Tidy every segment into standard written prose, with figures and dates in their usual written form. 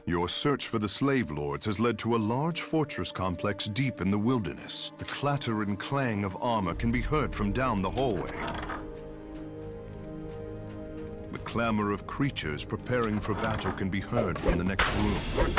Your search for the slave lords has led to a large fortress complex deep in the wilderness. The clatter and clang of armor can be heard from down the hallway. The clamor of creatures preparing for battle can be heard from the next room.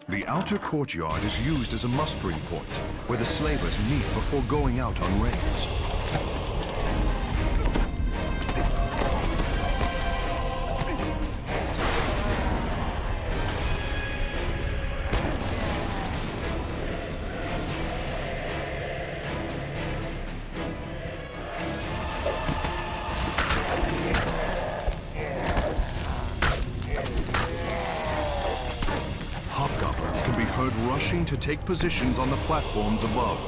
The outer courtyard is used as a mustering point, where the slavers meet before going out on raids. Rushing to take positions on the platforms above.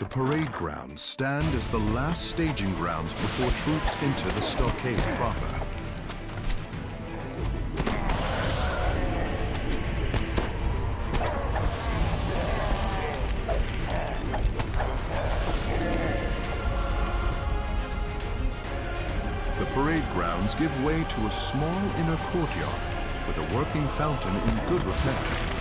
The parade grounds stand as the last staging grounds before troops enter the stockade proper. The parade grounds give way to a small inner courtyard with a working fountain in good repair.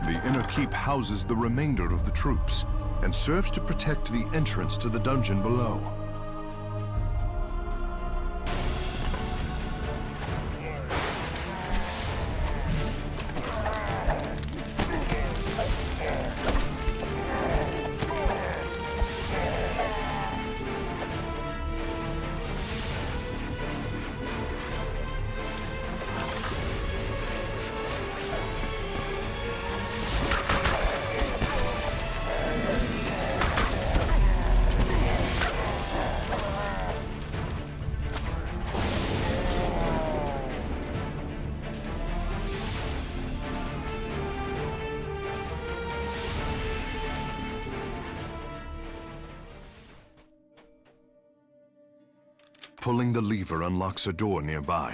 The inner keep houses the remainder of the troops and serves to protect the entrance to the dungeon below. Pulling the lever unlocks a door nearby.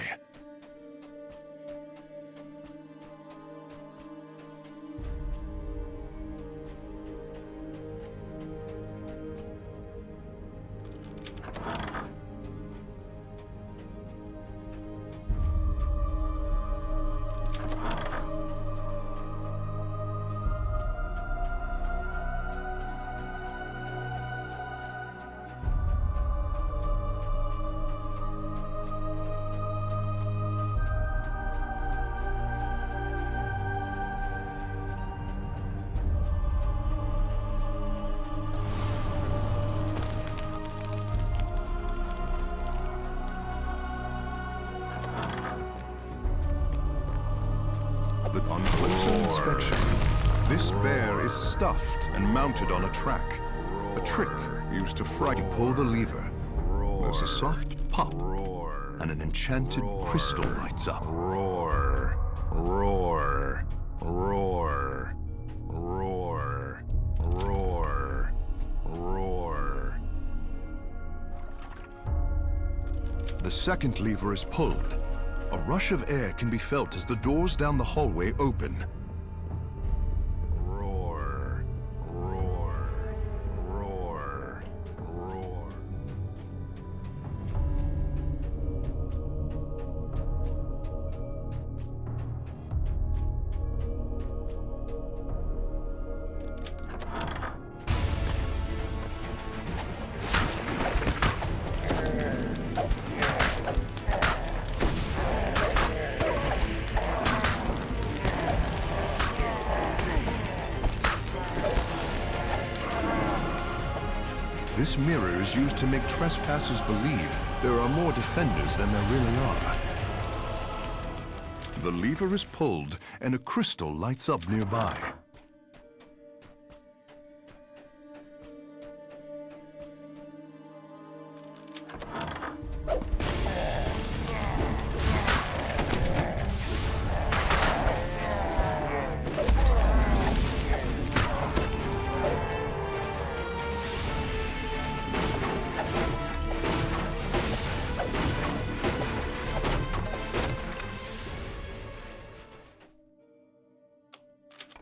On closer inspection, this bear is stuffed and mounted on a track. A trick used to frighten. Pull the lever. There's a soft pop, and an enchanted crystal lights up. Roar, roar, roar, roar, roar, roar. The second lever is pulled. A rush of air can be felt as the doors down the hallway open. Roar, roar, roar, roar. This mirror is used to make trespassers believe there are more defenders than there really are. The lever is pulled, and a crystal lights up nearby.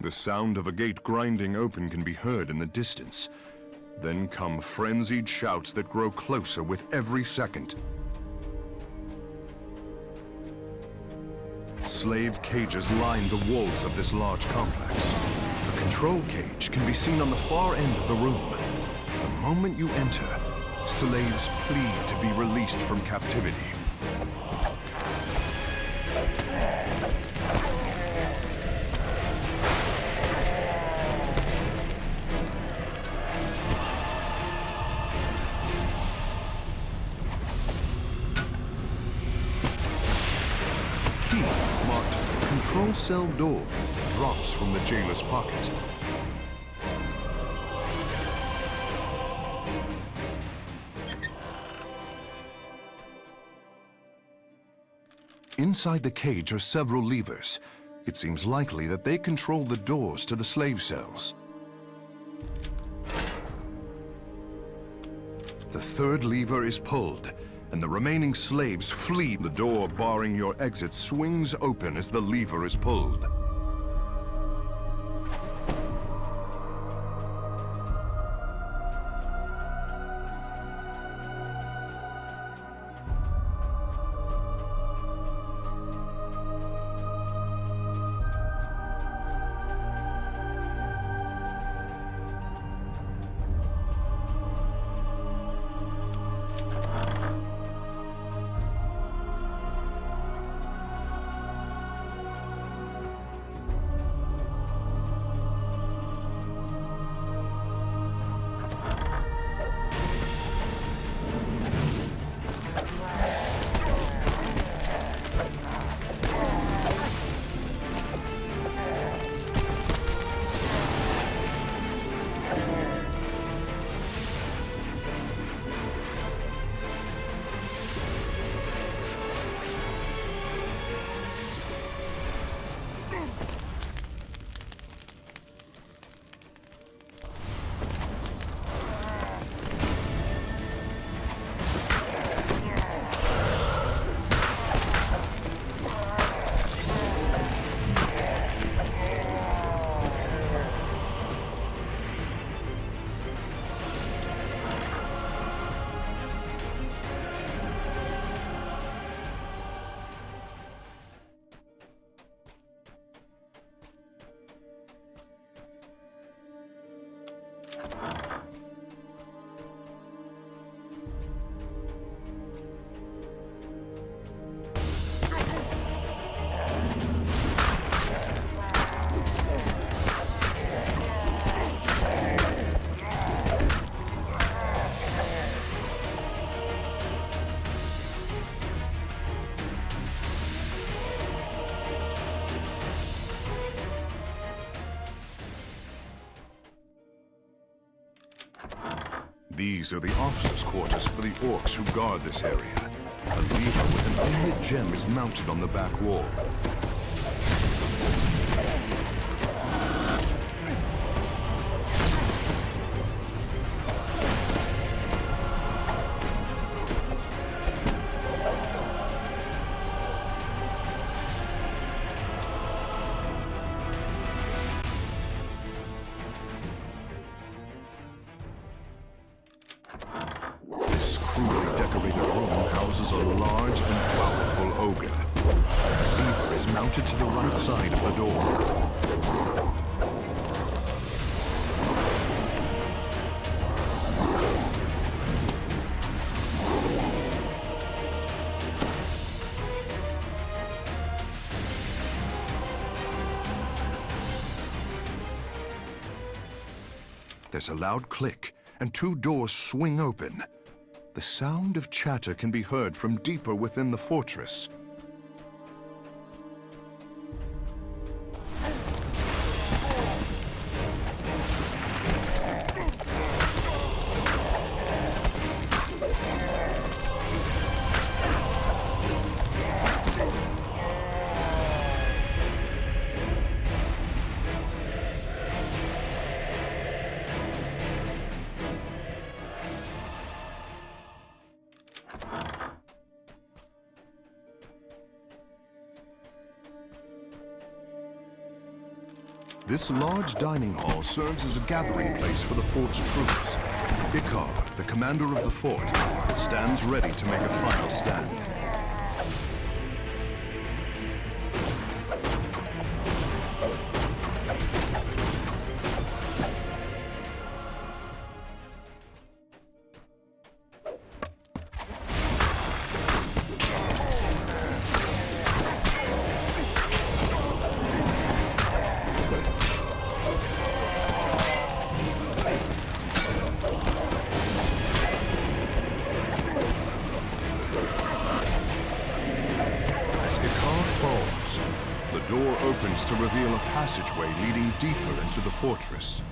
The sound of a gate grinding open can be heard in the distance. Then come frenzied shouts that grow closer with every second. Slave cages line the walls of this large complex. A control cage can be seen on the far end of the room. The moment you enter, slaves plead to be released from captivity. Control cell door drops from the jailer's pocket. Inside the cage are several levers. It seems likely that they control the doors to the slave cells. The third lever is pulled, and the remaining slaves flee. The door barring your exit swings open as the lever is pulled. These are the officers' quarters for the orcs who guard this area. A lever with an inlet gem is mounted on the back wall. Mounted to the right side of the door. There's a loud click, and two doors swing open. The sound of chatter can be heard from deeper within the fortress. This large dining hall serves as a gathering place for the fort's troops. Ikar, the commander of the fort, stands ready to make a final stand. The door opens to reveal a passageway leading deeper into the fortress.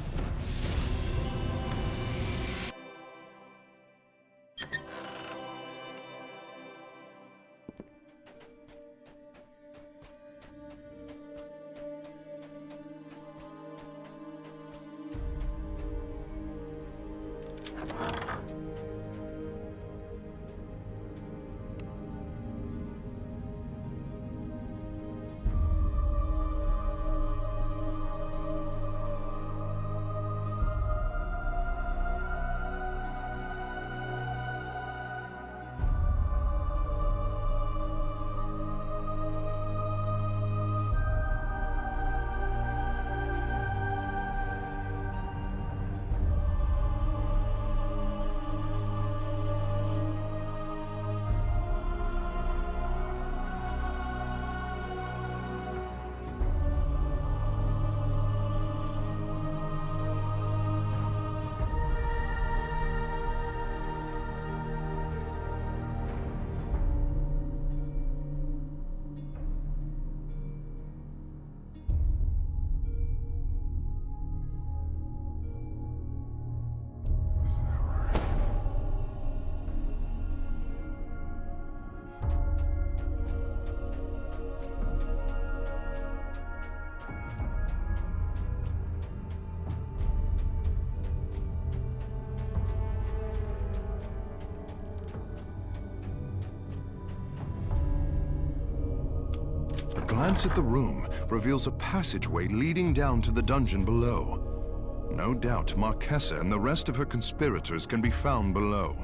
A glance at the room reveals a passageway leading down to the dungeon below. No doubt Marquesa and the rest of her conspirators can be found below.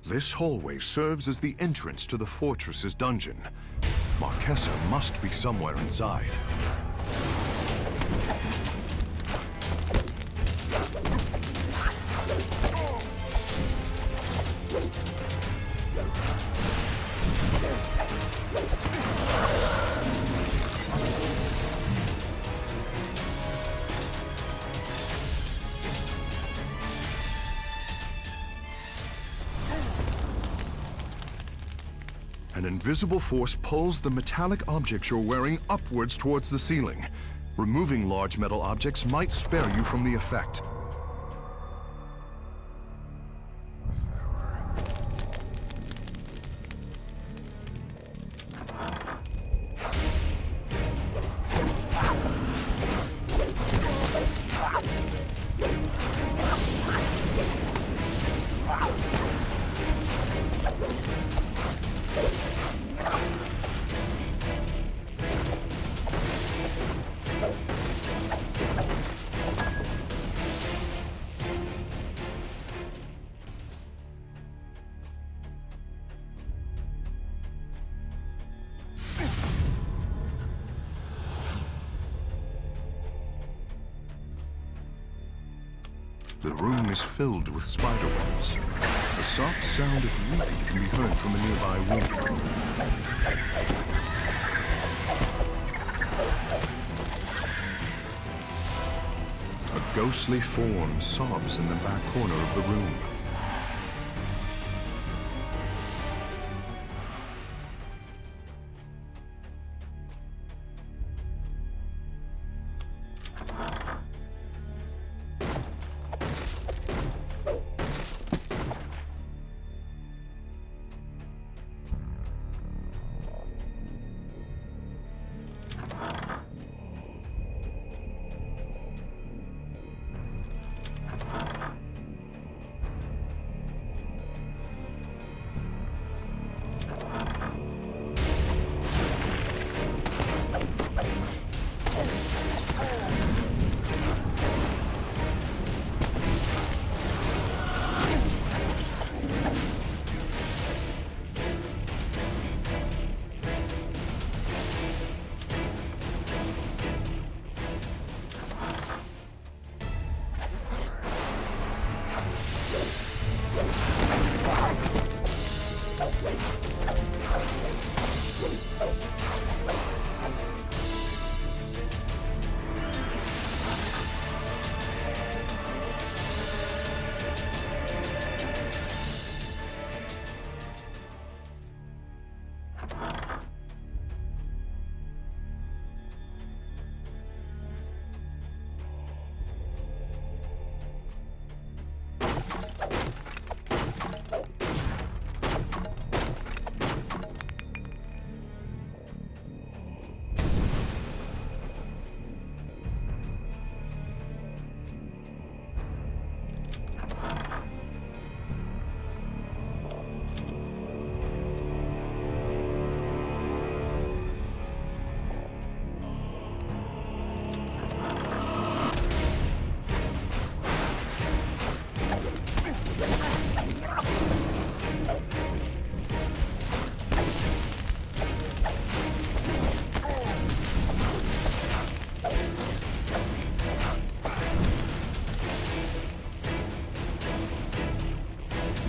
This hallway serves as the entrance to the fortress's dungeon. Marquesa must be somewhere inside. An invisible force pulls the metallic object you're wearing upwards towards the ceiling. Removing large metal objects might spare you from the effect. The room is filled with spider webs. The soft sound of weeping can be heard from a nearby window. A ghostly form sobs in the back corner of the room.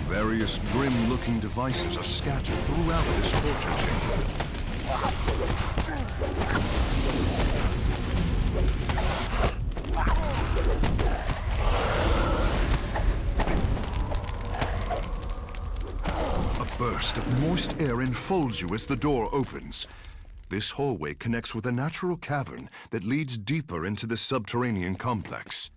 Various grim-looking devices are scattered throughout this torture chamber. A burst of moist air enfolds you as the door opens. This hallway connects with a natural cavern that leads deeper into the subterranean complex.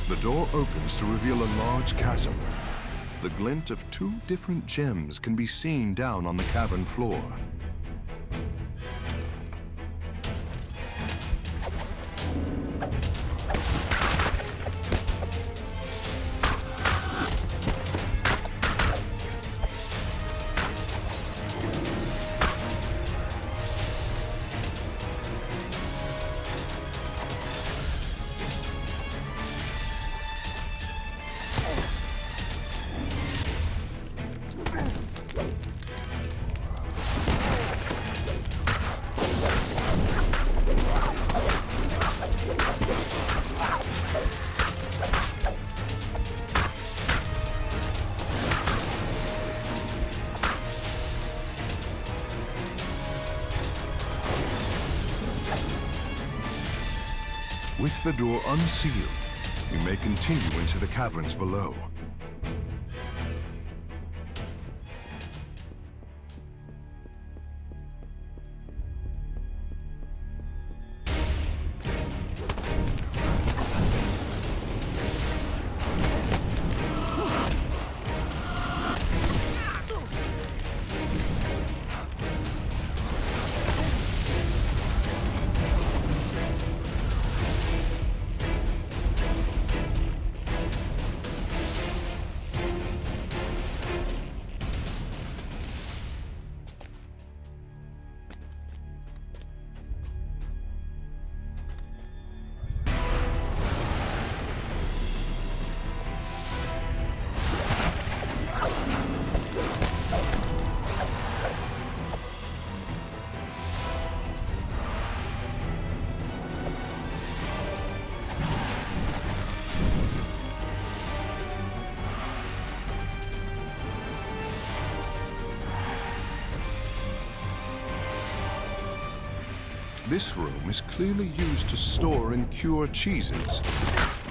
The door opens to reveal a large chasm. The glint of two different gems can be seen down on the cavern floor. With the door unsealed, you may continue into the caverns below. This room is clearly used to store and cure cheeses.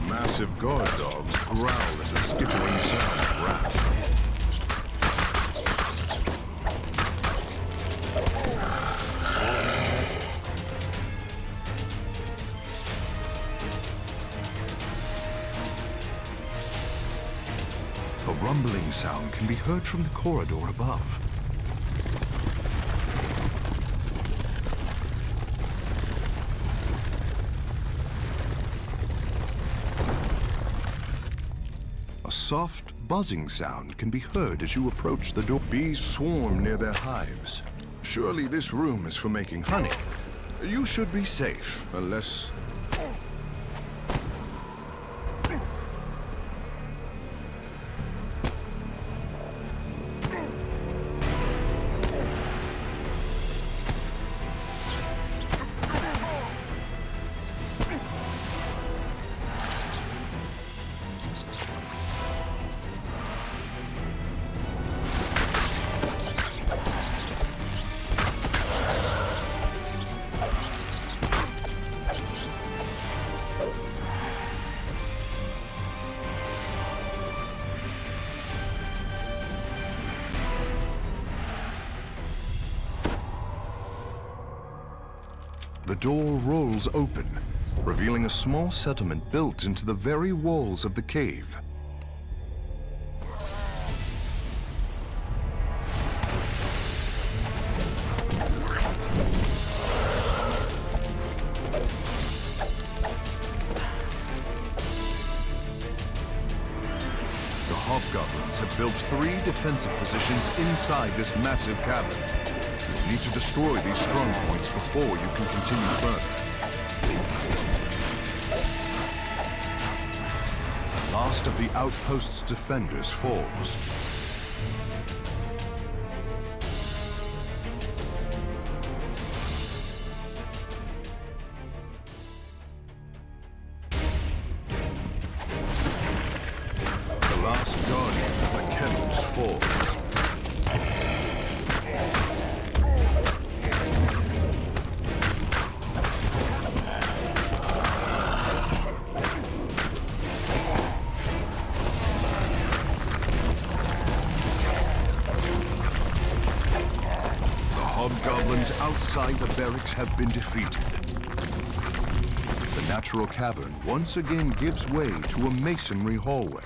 Massive guard dogs growl at the skittering sound of rats. A rumbling sound can be heard from the corridor above. A soft, buzzing sound can be heard as you approach the door. Bees swarm near their hives. Surely this room is for making honey. You should be safe, unless... The door rolls open, revealing a small settlement built into the very walls of the cave. The hobgoblins have built 3 defensive positions inside this massive cavern. You need to destroy these strong points before you can continue further. The last of the outpost's defenders falls. The last guardian of the kennels falls. Hobgoblins outside the barracks have been defeated. The natural cavern once again gives way to a masonry hallway.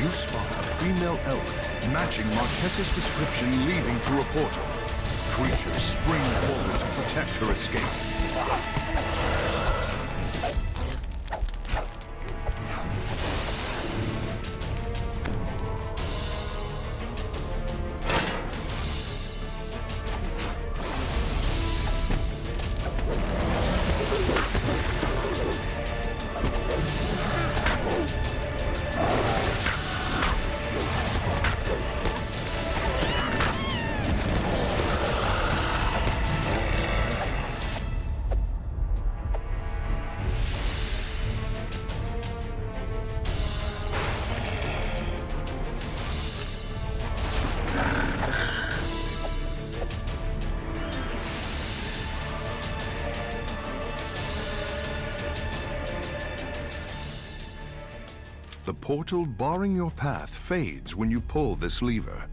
You spot a female elf matching Marques's description leaving through a portal. creatures spring forward to protect her escape. The portal barring your path fades when you pull this lever.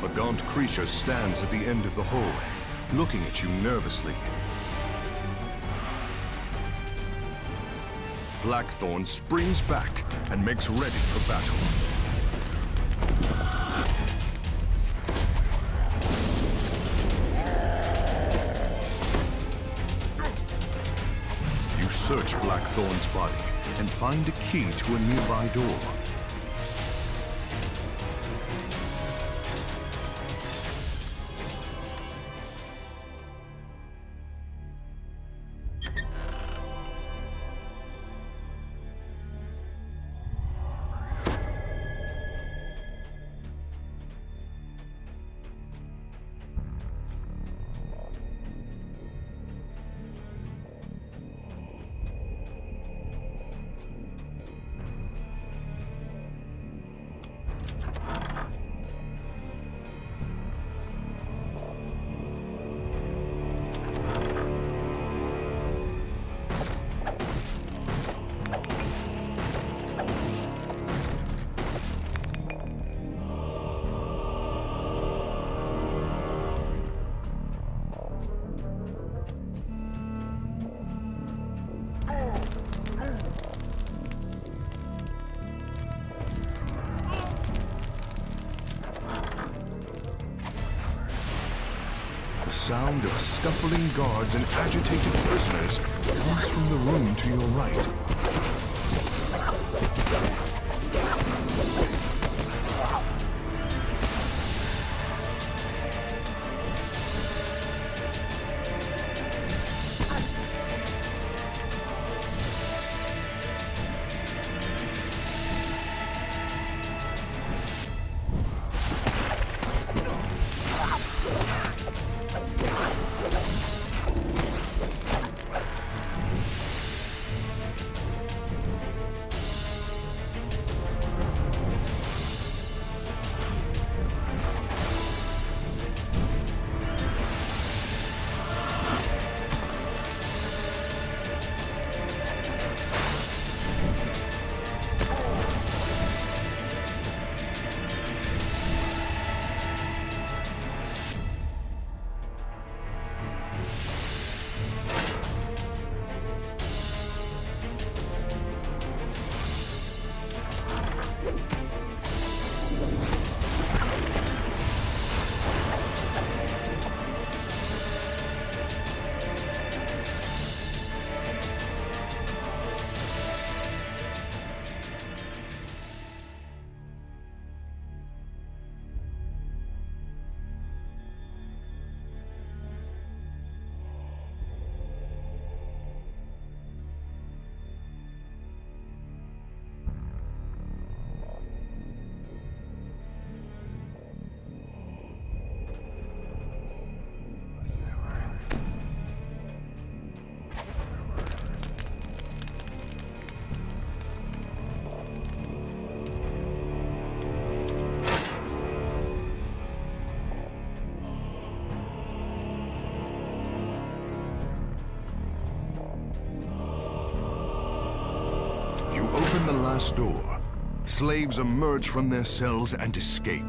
A gaunt creature stands at the end of the hallway, looking at you nervously. Blackthorn springs back and makes ready for battle. You search Blackthorn's body and find a key to a nearby door. The sound of scuffling guards and agitated prisoners comes from the room to your right. glass door. Slaves emerge from their cells and escape.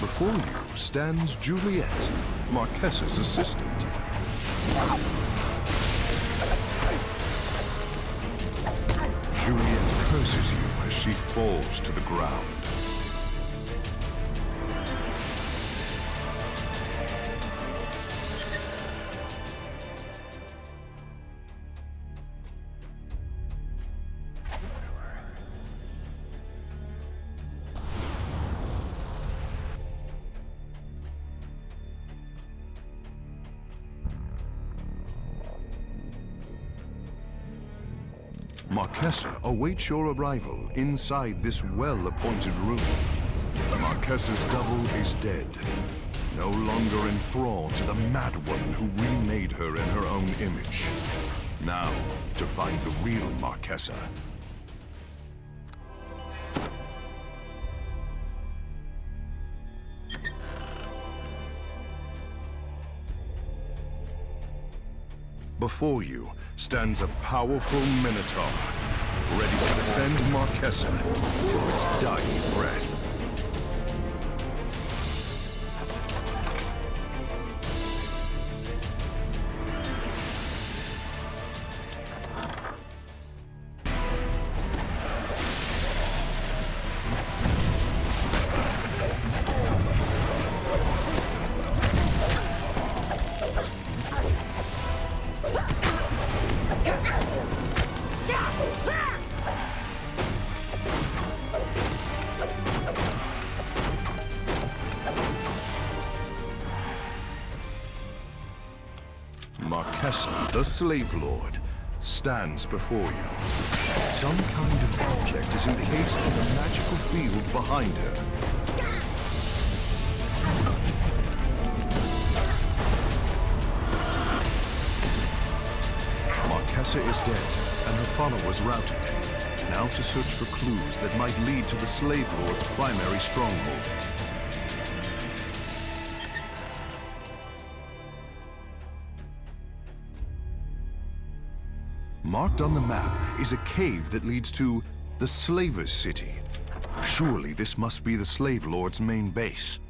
Before you stands Juliet, Marquessa's assistant. Juliet curses you as she falls to the ground. Marquessa awaits your arrival inside this well-appointed room. Marquessa's double is dead, no longer enthralled to the mad woman who remade her in her own image. Now, to find the real Marquessa. Before you stands a powerful Minotaur, ready to defend Marquessa to its dying breath. Marquessa, the Slave Lord, stands before you. Some kind of object is encased in the magical field behind her. Marquessa is dead, and her followers routed. Now to search for clues that might lead to the Slave Lord's primary stronghold. Marked on the map is a cave that leads to the Slaver's City. Surely this must be the Slave Lord's main base.